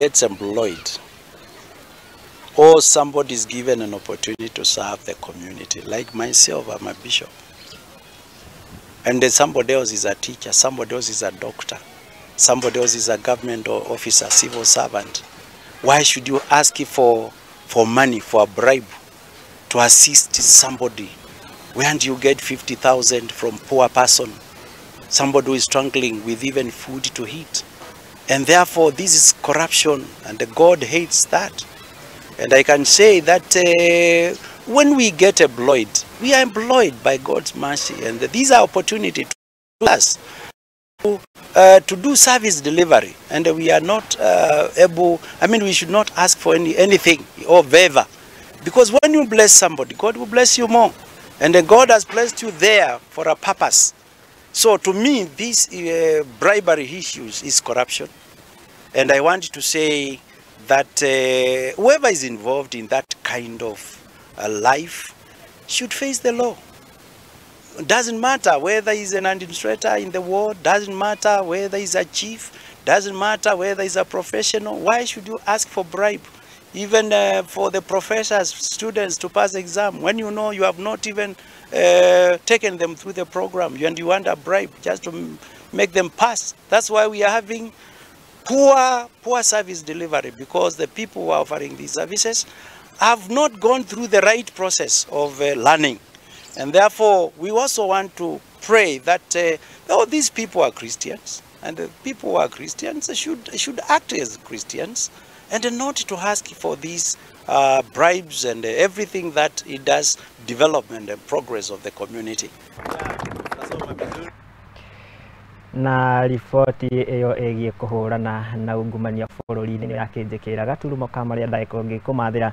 gets employed or somebody is given an opportunity to serve the community, like myself, I'm a bishop, and then somebody else is a teacher, somebody else is a doctor, somebody else is a government officer, civil servant, why should you ask for money, for a bribe to assist somebody? When do you get 50,000 from poor person, somebody who is struggling with even food to eat? And therefore this is corruption, and God hates that. And I can say that when we get employed, we are employed by God's mercy, and these are opportunities to us to do service delivery, and we are not able, I mean, we should not ask for anything or favor, because when you bless somebody, God will bless you more, and then God has blessed you there for a purpose. So to me, this bribery issues is corruption, and I want to say that whoever is involved in that kind of life should face the law. Doesn't matter whether he's an administrator in the ward, doesn't matter whether he's a chief, doesn't matter whether he's a professional. Why should you ask for bribe? Even for the professors, students to pass the exam, when you know you have not even taken them through the program, and you want a bribe just to make them pass. That's why we are having poor service delivery, because the people who are offering these services have not gone through the right process of learning. And therefore, we also want to pray that these people are Christians, and the people who are Christians should act as Christians, and not to ask for these bribes and everything that it does development and progress of the community. Na riboti iyo igie kuhurana na ungumania bururi-ini ni yakijikira gaturumo ka maria ndaiko ngikumathira